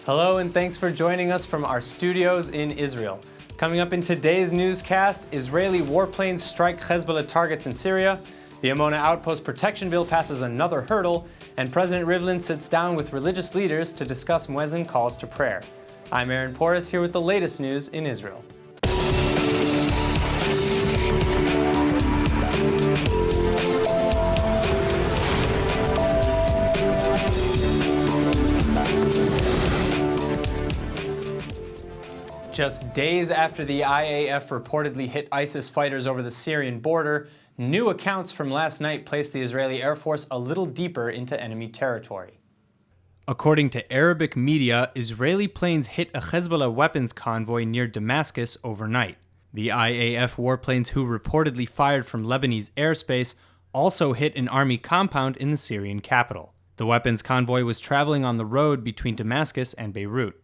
Hello and thanks for joining us from our studios in Israel. Coming up in today's newscast, Israeli warplanes strike Hezbollah targets in Syria, the Amona outpost protection bill passes another hurdle, and President Rivlin sits down with religious leaders to discuss muezzin calls to prayer. I'm Aaron Porras here with the latest news in Israel. Just days after the IAF reportedly hit ISIS fighters over the Syrian border, new accounts from last night placed the Israeli Air Force a little deeper into enemy territory. According to Arabic media, Israeli planes hit a Hezbollah weapons convoy near Damascus overnight. The IAF warplanes who reportedly fired from Lebanese airspace also hit an army compound in the Syrian capital. The weapons convoy was traveling on the road between Damascus and Beirut.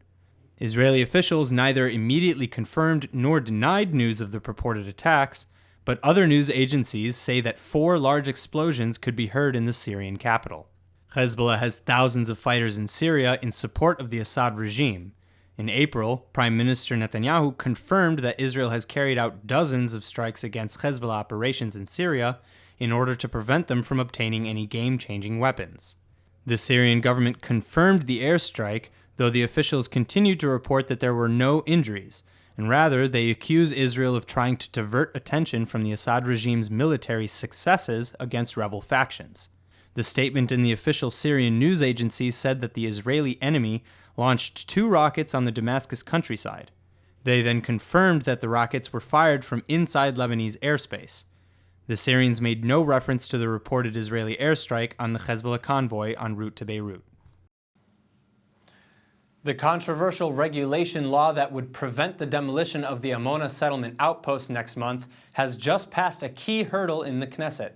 Israeli officials neither immediately confirmed nor denied news of the purported attacks, but other news agencies say that 4 large explosions could be heard in the Syrian capital. Hezbollah has thousands of fighters in Syria in support of the Assad regime. In April, Prime Minister Netanyahu confirmed that Israel has carried out dozens of strikes against Hezbollah operations in Syria in order to prevent them from obtaining any game-changing weapons. The Syrian government confirmed the airstrike, though the officials continued to report that there were no injuries, and rather they accuse Israel of trying to divert attention from the Assad regime's military successes against rebel factions. The statement in the official Syrian news agency said that the Israeli enemy launched 2 rockets on the Damascus countryside. They then confirmed that the rockets were fired from inside Lebanese airspace. The Syrians made no reference to the reported Israeli airstrike on the Hezbollah convoy en route to Beirut. The controversial regulation law that would prevent the demolition of the Amona settlement outpost next month has just passed a key hurdle in the Knesset.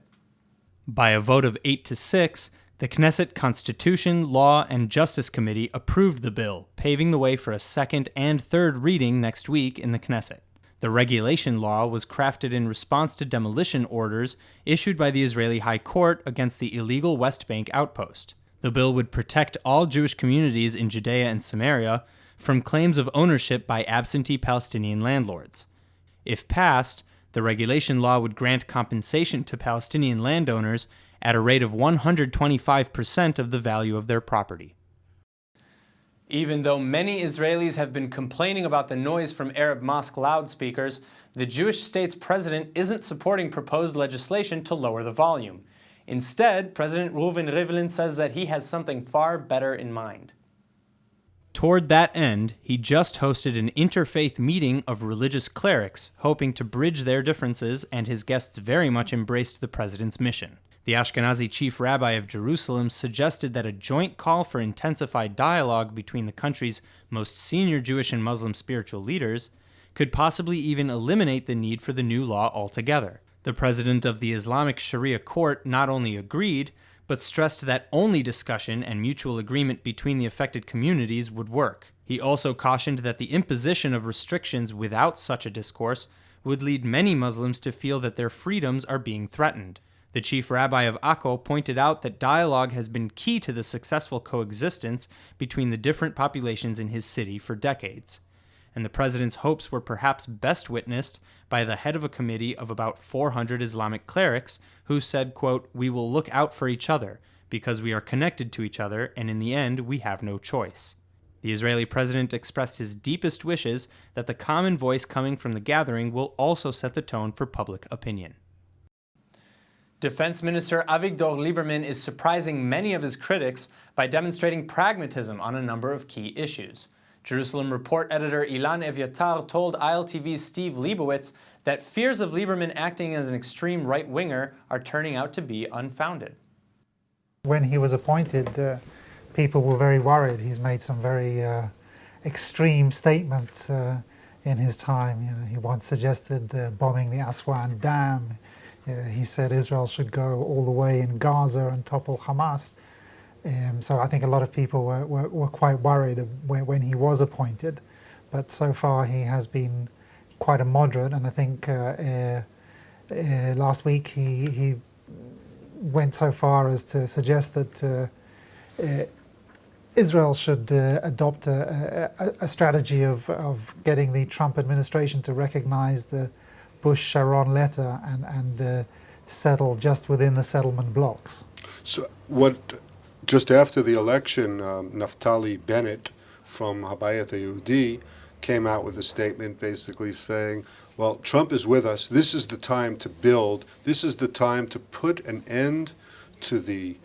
By a vote of 8-6, the Knesset Constitution, Law, and Justice Committee approved the bill, paving the way for a second and third reading next week in the Knesset. The regulation law was crafted in response to demolition orders issued by the Israeli High Court against the illegal West Bank outpost. The bill would protect all Jewish communities in Judea and Samaria from claims of ownership by absentee Palestinian landlords. If passed, the regulation law would grant compensation to Palestinian landowners at a rate of 125% of the value of their property. Even though many Israelis have been complaining about the noise from Arab mosque loudspeakers, the Jewish state's president isn't supporting proposed legislation to lower the volume. Instead, President Rivlin says that he has something far better in mind. Toward that end, he just hosted an interfaith meeting of religious clerics, hoping to bridge their differences, and his guests very much embraced the president's mission. The Ashkenazi chief rabbi of Jerusalem suggested that a joint call for intensified dialogue between the country's most senior Jewish and Muslim spiritual leaders could possibly even eliminate the need for the new law altogether. The president of the Islamic Sharia court not only agreed, but stressed that only discussion and mutual agreement between the affected communities would work. He also cautioned that the imposition of restrictions without such a discourse would lead many Muslims to feel that their freedoms are being threatened. The chief rabbi of Akko pointed out that dialogue has been key to the successful coexistence between the different populations in his city for decades. And the president's hopes were perhaps best witnessed by the head of a committee of about 400 Islamic clerics who said, quote, "We will look out for each other because we are connected to each other and in the end we have no choice." The Israeli president expressed his deepest wishes that the common voice coming from the gathering will also set the tone for public opinion. Defense Minister Avigdor Lieberman is surprising many of his critics by demonstrating pragmatism on a number of key issues. Jerusalem Report editor Ilan Evyatar told ILTV's Steve Leibowitz that fears of Lieberman acting as an extreme right-winger are turning out to be unfounded. When he was appointed, people were very worried. He's made some very extreme statements in his time. He once suggested bombing the Aswan Dam. He said Israel should go all the way in Gaza and topple Hamas. So I think a lot of people were quite worried when he was appointed, but so far he has been quite a moderate, and I think last week he went so far as to suggest that Israel should adopt a strategy of getting the Trump administration to recognize the Bush-Sharon letter and settle just within the settlement blocks. So just after the election, Naftali Bennett from Habayat Yehudi came out with a statement basically saying, well, Trump is with us. This is the time to build. This is the time to put an end to the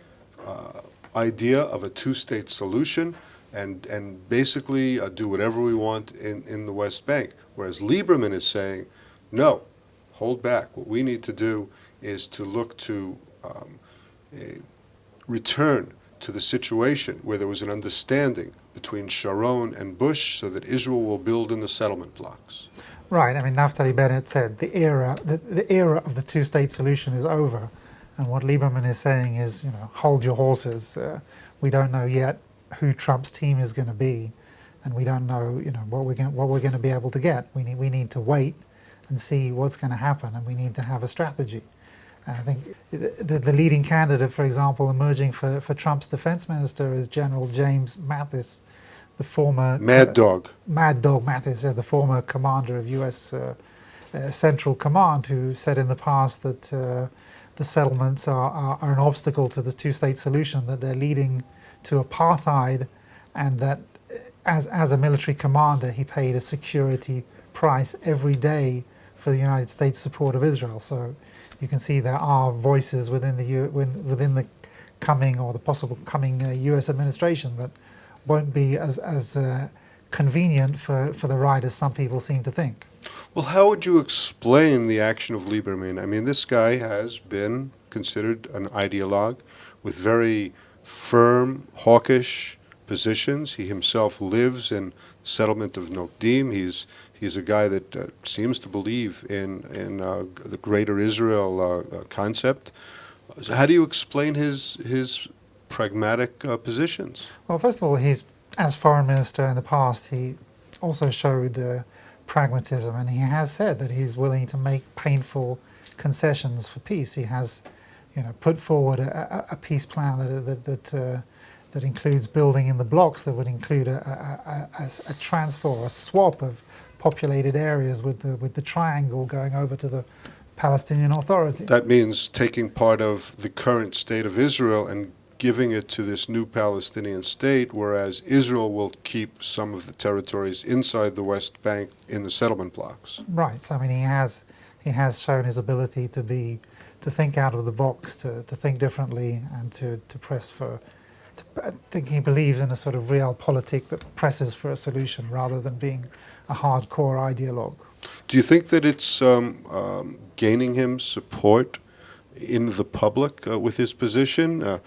idea of a two-state solution and basically do whatever we want in the West Bank. Whereas Lieberman is saying, no, hold back. What we need to do is to look to a return to the situation where there was an understanding between Sharon and Bush so that Israel will build in the settlement blocks. Right. I mean, Naftali Bennett said the era of the two-state solution is over. And what Lieberman is saying is, hold your horses. We don't know yet who Trump's team is going to be, and we don't know, what we're going to be able to get. We need to wait and see what's going to happen, and we need to have a strategy. I think the leading candidate, for example, emerging for Trump's defense minister is General James Mattis, the former Mad Dog Mattis, the former commander of U.S. Central Command, who said in the past that the settlements are an obstacle to the two-state solution, that they're leading to apartheid, and that as a military commander, he paid a security price every day for the United States' support of Israel. So you can see there are voices within the coming or the possible coming U.S. administration that won't be as convenient for the right as some people seem to think. Well, how would you explain the action of Lieberman? I mean, this guy has been considered an ideologue with very firm, hawkish positions. He himself lives in the settlement of Nokdim. He's a guy that seems to believe in the Greater Israel concept. So how do you explain his pragmatic positions? Well, first of all, as foreign minister in the past, he also showed pragmatism, and he has said that he's willing to make painful concessions for peace. He has, put forward a peace plan that includes building in the blocks, that would include a transfer or a swap of populated areas with the triangle going over to the Palestinian Authority. That means taking part of the current state of Israel and giving it to this new Palestinian state, whereas Israel will keep some of the territories inside the West Bank in the settlement blocks. Right. So, I mean, he has shown his ability to think out of the box, to think differently, and to press for. I think he believes in a sort of realpolitik that presses for a solution rather than being a hardcore ideologue. Do you think that it's gaining him support in the public with his position?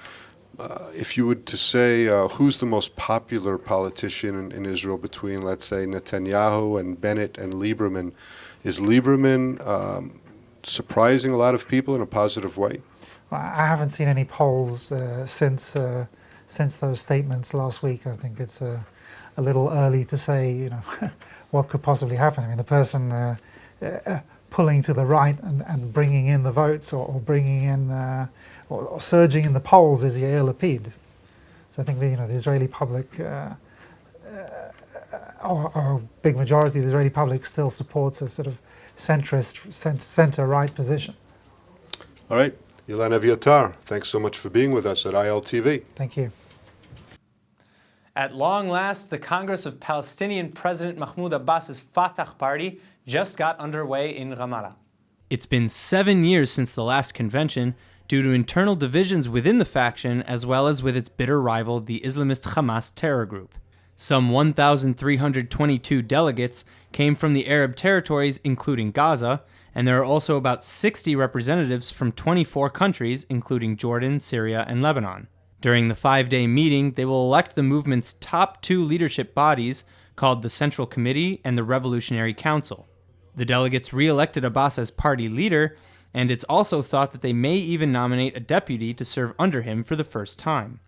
If you were to say who's the most popular politician in Israel between, let's say, Netanyahu and Bennett and Lieberman, is Lieberman surprising a lot of people in a positive way? Well, I haven't seen any polls since those statements last week. I think it's a little early to say, what could possibly happen. I mean, the person pulling to the right and bringing in the votes or bringing in or surging in the polls is Yair Lapid. So I think the Israeli public, or a big majority of the Israeli public, still supports a sort of centrist, center-right position. All right, Ilan Aviatar, thanks so much for being with us at ILTV. Thank you. At long last, the Congress of Palestinian President Mahmoud Abbas's Fatah party just got underway in Ramallah. It's been 7 years since the last convention due to internal divisions within the faction as well as with its bitter rival, the Islamist Hamas terror group. Some 1,322 delegates came from the Arab territories, including Gaza, and there are also about 60 representatives from 24 countries, including Jordan, Syria, and Lebanon. During the 5-day meeting, they will elect the movement's top 2 leadership bodies, called the Central Committee and the Revolutionary Council. The delegates re-elected Abbas as party leader, and it's also thought that they may even nominate a deputy to serve under him for the first time.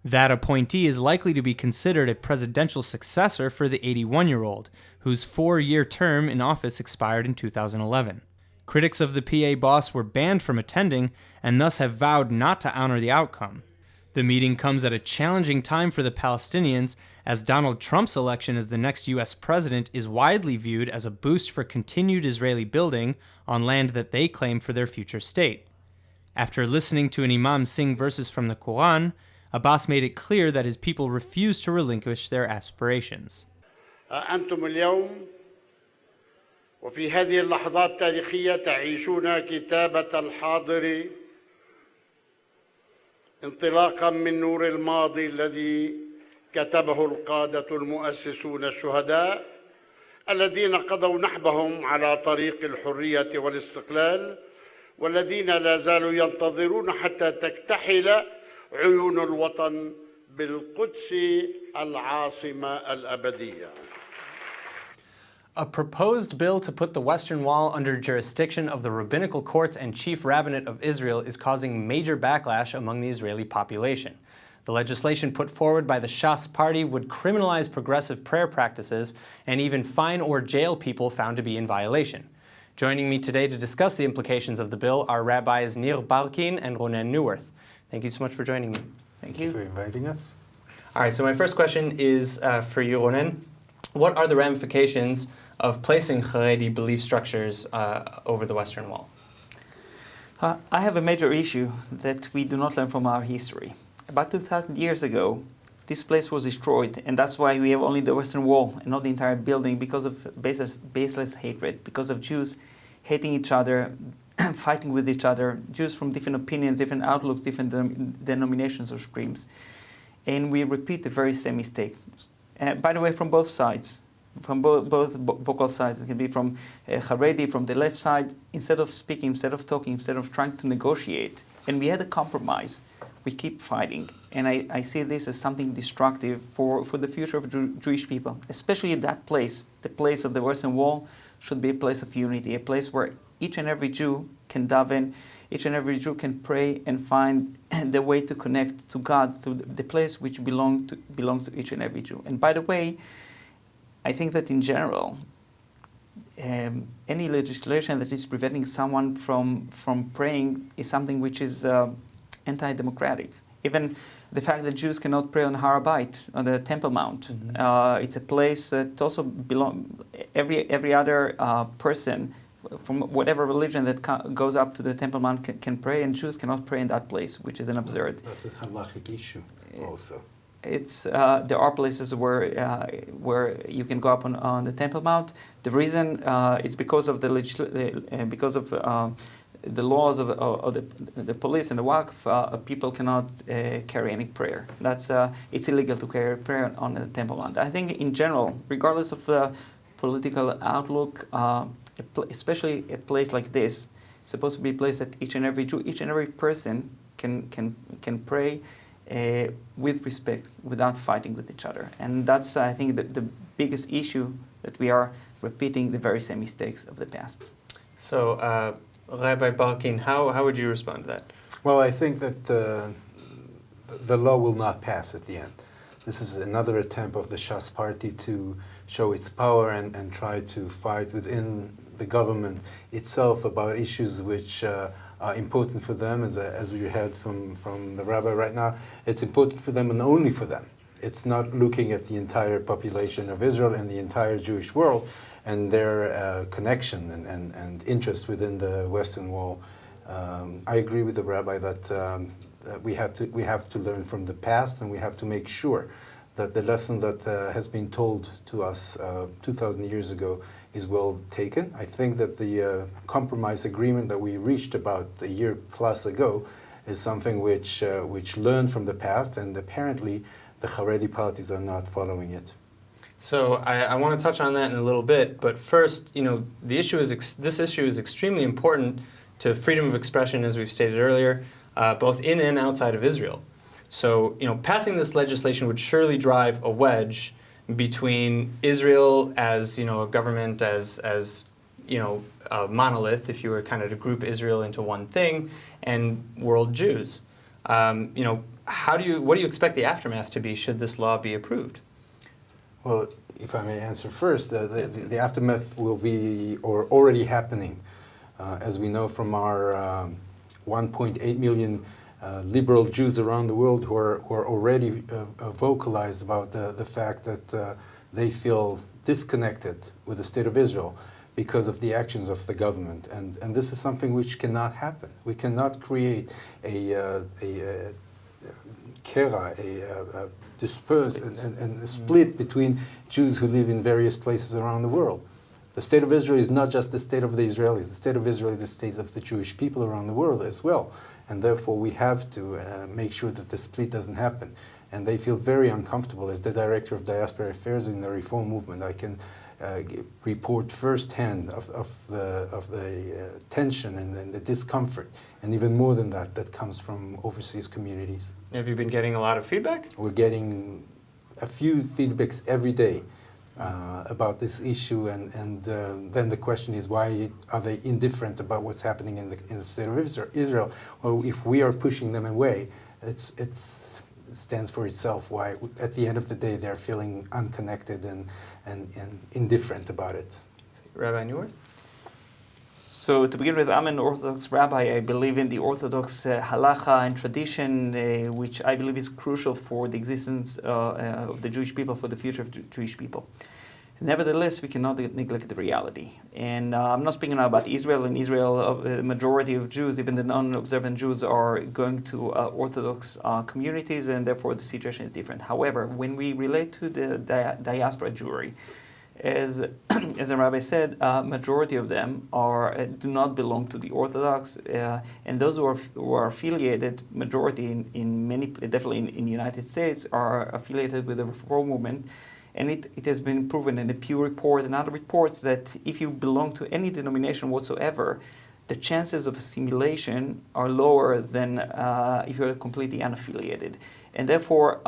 That appointee is likely to be considered a presidential successor for the 81-year-old, whose 4-year term in office expired in 2011. Critics of the PA boss were banned from attending and thus have vowed not to honor the outcome. The meeting comes at a challenging time for the Palestinians, as Donald Trump's election as the next U.S. president is widely viewed as a boost for continued Israeli building on land that they claim for their future state. After listening to an imam sing verses from the Quran, Abbas made it clear that his people refuse to relinquish their aspirations. أنتم اليوم وفي هذه اللحظات التاريخية تعيشون كتابة الحاضر انطلاقا من نور الماضي الذي كتبه القادة المؤسسون الشهداء الذين قضوا نحبهم على طريق الحرية والاستقلال والذين لا زالوا ينتظرون حتى تكتحل عيون الوطن بالقدس العاصمة الأبدية. A proposed bill to put the Western Wall under jurisdiction of the rabbinical courts and chief rabbinate of Israel is causing major backlash among the Israeli population. The legislation put forward by the Shas party would criminalize progressive prayer practices and even fine or jail people found to be in violation. Joining me today to discuss the implications of the bill are Rabbis Nir Barkin and Ronen Neuwirth. Thank you so much for joining me. Thank you for inviting us. All right, so my first question is for you, Ronen. What are the ramifications of placing Haredi belief structures over the Western Wall? I have a major issue that we do not learn from our history. About 2,000 years ago, this place was destroyed, and that's why we have only the Western Wall and not the entire building, because of baseless hatred, because of Jews hating each other, fighting with each other, Jews from different opinions, different outlooks, different denominations or streams. And we repeat the very same mistake. By the way, from both sides. From both vocal sides. It can be from Haredi, from the left side. Instead of speaking, instead of talking, instead of trying to negotiate, and we had a compromise, we keep fighting. And I see this as something destructive for the future of Jewish people, especially that place. The place of the Western Wall should be a place of unity, a place where each and every Jew can daven, each and every Jew can pray and find the way to connect to God through the place which belongs to each and every Jew. And by the way, I think that in general, any legislation that is preventing someone from praying is something which is anti-democratic. Even the fact that Jews cannot pray on Har HaBayit, on the Temple Mount, it's a place that also belongs. Every other person from whatever religion that goes up to the Temple Mount can pray, and Jews cannot pray in that place, which is an absurd. That's a halachic issue also. There are places where you can go up on the Temple Mount. The reason it's because of the laws of the police and the Waqf. People cannot carry any prayer. It's illegal to carry prayer on the Temple Mount. I think in general, regardless of the political outlook, especially a place like this, it's supposed to be a place that each and every Jew, each and every person can pray with respect, without fighting with each other. And that's, I think, the biggest issue, that we are repeating the very same mistakes of the past. So, Rabbi Barkin, how would you respond to that? Well, I think that the law will not pass at the end. This is another attempt of the Shas party to show its power and try to fight within the government itself about issues which are important for them, as we heard from the rabbi right now. It's important for them and only for them. It's not looking at the entire population of Israel and the entire Jewish world and their connection and interest within the Western Wall. I agree with the rabbi that we have to learn from the past, and we have to make sure that the lesson that has been told to us 2,000 years ago is well taken. I think that the compromise agreement that we reached about a year plus ago is something which learned from the past, and apparently the Haredi parties are not following it. So I want to touch on that in a little bit, but first, this issue is extremely important to freedom of expression, as we've stated earlier, both in and outside of Israel. So, passing this legislation would surely drive a wedge between Israel as, a government, as a monolith, if you were kind of to group Israel into one thing, and world Jews. What do you expect the aftermath to be should this law be approved? Well, if I may answer first, the aftermath will be, or already happening, as we know from our 1.8 million liberal Jews around the world who are already vocalized about the fact that they feel disconnected with the State of Israel because of the actions of the government. And this is something which cannot happen. We cannot create a disperse and a split between Jews who live in various places around the world. The State of Israel is not just the state of the Israelis. The State of Israel is the state of the Jewish people around the world as well. And therefore we have to make sure that the split doesn't happen. And they feel very uncomfortable. As the director of diaspora affairs in the reform movement, I can report firsthand of the tension and the discomfort, and even more than that, that comes from overseas communities. Have you been getting a lot of feedback? We're getting a few feedbacks every day about this issue, and then the question is, why are they indifferent about what's happening in the state of Israel? Well, if we are pushing them away, it stands for itself why at the end of the day they're feeling unconnected and indifferent about it. Rabbi Neuwirth? So to begin with, I'm an Orthodox rabbi. I believe in the Orthodox halacha and tradition, which I believe is crucial for the existence of the Jewish people, for the future of the Jewish people. Nevertheless, we cannot neglect the reality. And I'm not speaking now about Israel. In Israel, the majority of Jews, even the non-observant Jews, are going to Orthodox communities, and therefore the situation is different. However, when we relate to the diaspora Jewry, as the rabbi said, majority of them do not belong to the Orthodox, and those who are affiliated, majority in many, definitely in the United States, are affiliated with the Reform movement. And it has been proven in the Pew report and other reports that if you belong to any denomination whatsoever, the chances of assimilation are lower than if you're completely unaffiliated. And therefore,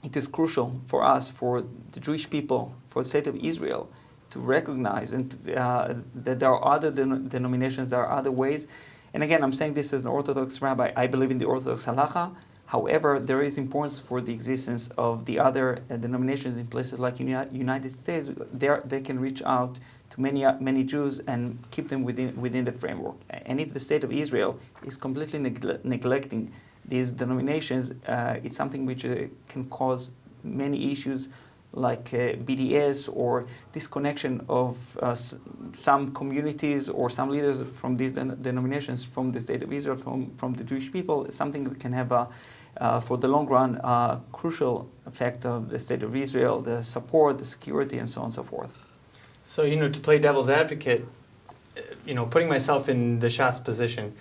it is crucial for us, for the Jewish people, for the state of Israel, to recognize that there are other denominations, there are other ways. And again, I'm saying this as an Orthodox rabbi. I believe in the Orthodox halacha. However, there is importance for the existence of the other denominations in places like United States. They can reach out to many Jews and keep them within the framework. And if the state of Israel is completely neglecting these denominations, it's something which can cause many issues like BDS or disconnection of some communities or some leaders from these denominations from the state of Israel, from the Jewish people, something that can have for the long run, crucial effect of the state of Israel, the support, the security, and so on and so forth. So, to play devil's advocate, putting myself in the Shas position,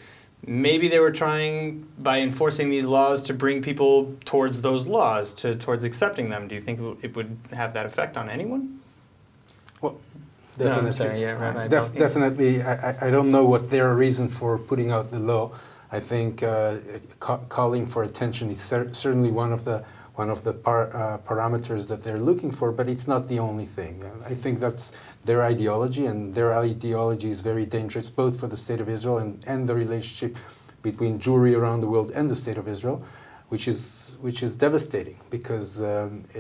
maybe they were trying, by enforcing these laws, to bring people towards those laws, towards accepting them. Do you think it would have that effect on anyone? Well, definitely. No, I'm sorry, yeah, Rabbi. Definitely. I don't know what their reason for putting out the law. I think calling for attention is certainly one of the parameters that they're looking for, but it's not the only thing. I think that's their ideology, and their ideology is very dangerous, both for the state of Israel and the relationship between Jewry around the world and the state of Israel, which is devastating. Because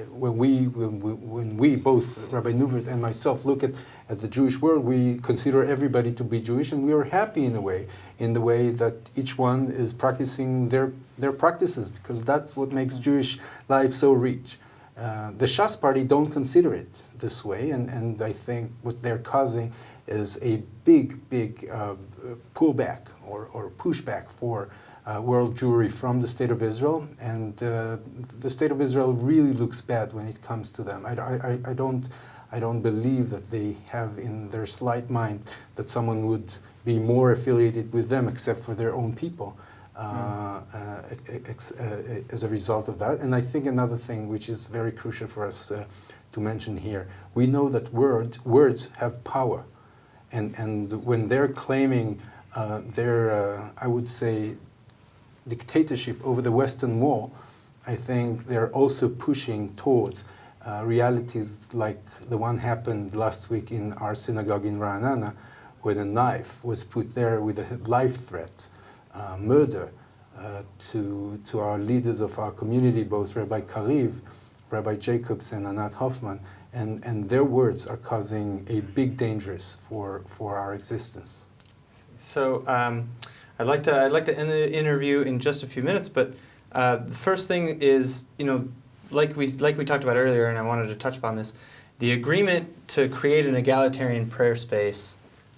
when we both, Rabbi Neuwirth and myself, look at the Jewish world, we consider everybody to be Jewish, and we are happy in the way that each one is practicing their practices, because that's what makes Jewish life so rich. The Shas party don't consider it this way, and I think what they're causing is a big pullback or pushback for world Jewry from the state of Israel, and the state of Israel really looks bad when it comes to them. I don't believe that they have in their slight mind that someone would be more affiliated with them except for their own people as a result of that. And I think another thing which is very crucial for us to mention here, we know that words have power, and when they're claiming their, I would say, dictatorship over the Western Wall, I think they're also pushing towards realities like the one happened last week in our synagogue in Ra'anana, where a knife was put there with a life threat, murder to our leaders of our community, both Rabbi Kariv, Rabbi Jacobs, and Anat Hoffman, and their words are causing a big danger for our existence. So, I'd like to end the interview in just a few minutes, but the first thing is, like we talked about earlier, and I wanted to touch upon this, the agreement to create an egalitarian prayer space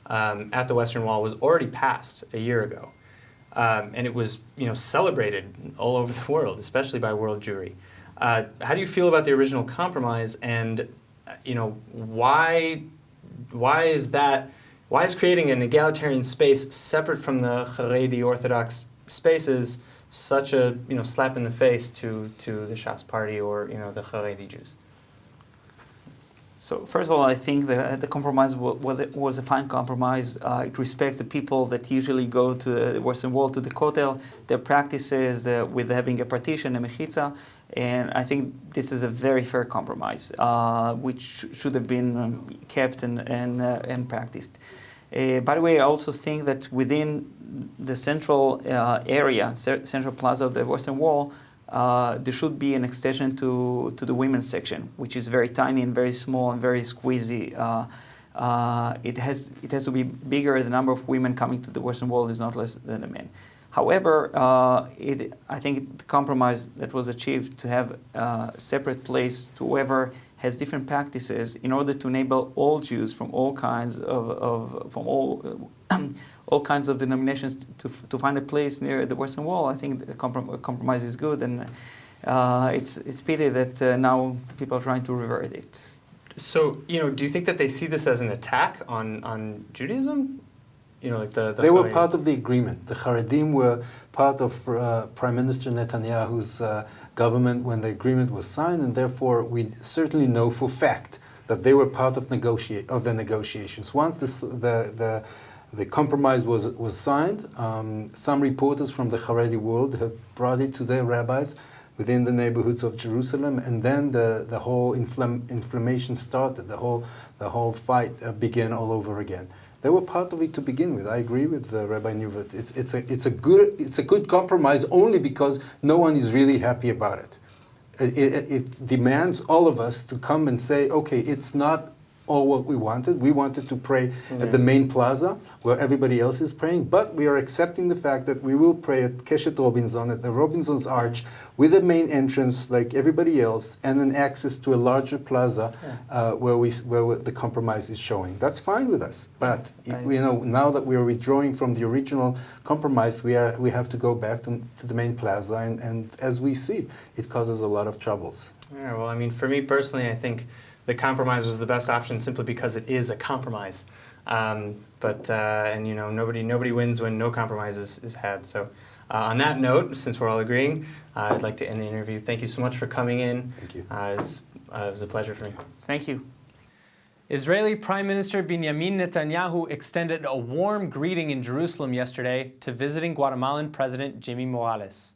at the Western Wall was already passed a year ago, and it was celebrated all over the world, especially by world Jewry. How do you feel about the original compromise, and why is creating an egalitarian space separate from the Haredi Orthodox spaces such a slap in the face to the Shas party or the Haredi Jews? So first of all, I think the compromise was a fine compromise. It respects the people that usually go to the Western Wall, to the Kotel, their practices with having a partition, a mechitza, and I think this is a very fair compromise, which should have been kept and practiced. By the way, I also think that within the central area, central plaza of the Western Wall, there should be an extension to the women's section, which is very tiny and very small and very squeezy. It has to be bigger. The number of women coming to the Western Wall is not less than the men. However, I think the compromise that was achieved to have a separate place to whoever has different practices in order to enable all Jews from all kinds all kinds of denominations to find a place near the Western Wall. I think the compromise is good, and it's pity that now people are trying to revert it. So, do you think that they see this as an attack on Judaism? Like they were part of the agreement. The Haredim were part of Prime Minister Netanyahu's government when the agreement was signed, and therefore we certainly know for fact that they were part of the negotiations. Once the compromise was signed, some reporters from the Haredi world have brought it to their rabbis within the neighborhoods of Jerusalem, and then the whole inflammation started. The whole fight began all over again. They were part of it to begin with. I agree with Rabbi Newvert. It's a good compromise only because no one is really happy about it. It demands all of us to come and say, okay, it's not all what we wanted. We wanted to pray at the main plaza where everybody else is praying, but we are accepting the fact that we will pray at Keshet Robinson, at the Robinson's Arch, with a main entrance like everybody else, and an access to a larger plaza where the compromise is showing. That's fine with us, but now that we are withdrawing from the original compromise, we have to go back to the main plaza, and as we see, it causes a lot of troubles. Yeah, well, I mean, for me personally, I think the compromise was the best option simply because it is a compromise. Nobody wins when no compromise is had. So on that note, since we're all agreeing, I'd like to end the interview. Thank you so much for coming in. Thank you. It was a pleasure for me. Thank you. Israeli Prime Minister Benjamin Netanyahu extended a warm greeting in Jerusalem yesterday to visiting Guatemalan President Jimmy Morales.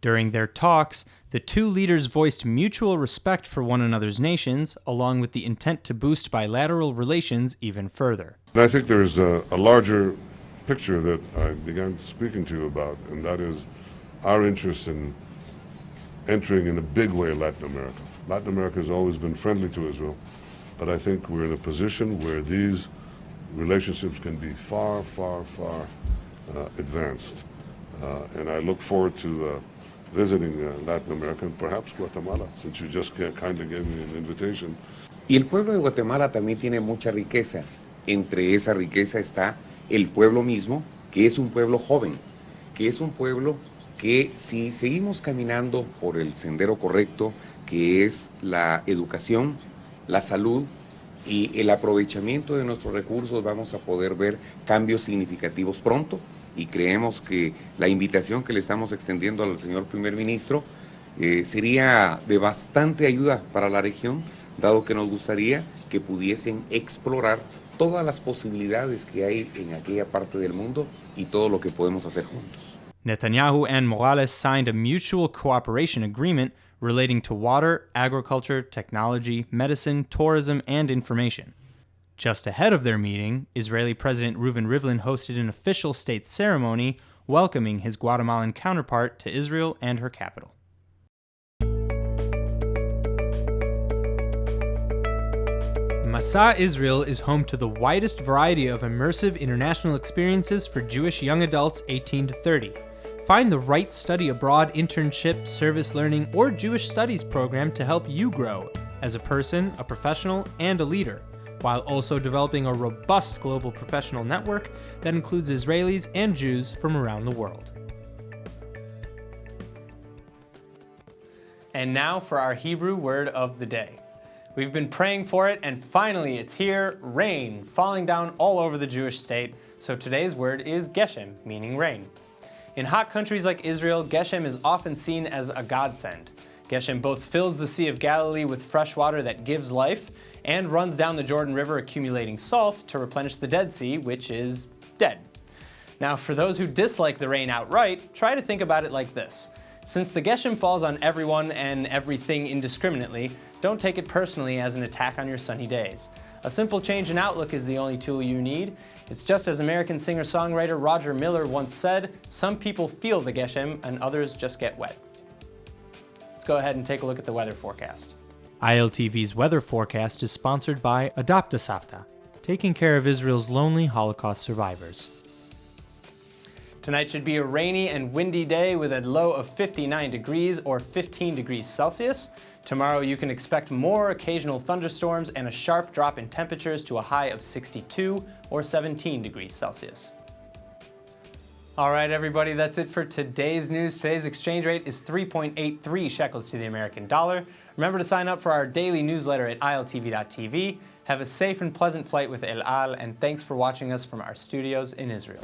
During their talks, the two leaders voiced mutual respect for one another's nations, along with the intent to boost bilateral relations even further. And I think there's a larger picture that I began speaking to you about, and that is our interest in entering in a big way Latin America. Latin America has always been friendly to Israel, but I think we're in a position where these relationships can be far, far, far advanced. And I look forward to visiting Latin America and perhaps Guatemala, since you just kind of gave me an invitation. Y el pueblo de Guatemala también tiene mucha riqueza. Entre esa riqueza está el pueblo mismo, que es un pueblo joven, que es un pueblo que si seguimos caminando por el sendero correcto, que es la educación, la salud y el aprovechamiento de nuestros recursos, vamos a poder ver cambios significativos pronto. Y creemos que la invitación que le estamos extendiendo al señor primer ministro sería de bastante ayuda para la región, dado que nos gustaría que pudiesen explorar todas las posibilidades que hay en aquella parte del mundo y todo lo que podemos hacer juntos. Netanyahu and Morales signed a mutual cooperation agreement relating to water, agriculture, technology, medicine, tourism, and information. Just ahead of their meeting, Israeli President Rivlin hosted an official state ceremony welcoming his Guatemalan counterpart to Israel and her capital. Masa Israel is home to the widest variety of immersive international experiences for Jewish young adults 18 to 30. Find the right study abroad internship, service learning, or Jewish studies program to help you grow as a person, a professional, and a leader, while also developing a robust global professional network that includes Israelis and Jews from around the world. And now for our Hebrew word of the day. We've been praying for it, and finally it's here, rain, falling down all over the Jewish state. So today's word is geshem, meaning rain. In hot countries like Israel, geshem is often seen as a godsend. Geshem both fills the Sea of Galilee with fresh water that gives life and runs down the Jordan River accumulating salt to replenish the Dead Sea, which is dead. Now, for those who dislike the rain outright, try to think about it like this. Since the geshem falls on everyone and everything indiscriminately, don't take it personally as an attack on your sunny days. A simple change in outlook is the only tool you need. It's just as American singer-songwriter Roger Miller once said, some people feel the geshem and others just get wet. Let's go ahead and take a look at the weather forecast. ILTV's weather forecast is sponsored by Adopt a Savta, taking care of Israel's lonely Holocaust survivors. Tonight should be a rainy and windy day with a low of 59 degrees or 15 degrees Celsius. Tomorrow you can expect more occasional thunderstorms and a sharp drop in temperatures to a high of 62 or 17 degrees Celsius. All right, everybody, that's it for today's news. Today's exchange rate is 3.83 shekels to the American dollar. Remember to sign up for our daily newsletter at iltv.tv. Have a safe and pleasant flight with El Al, and thanks for watching us from our studios in Israel.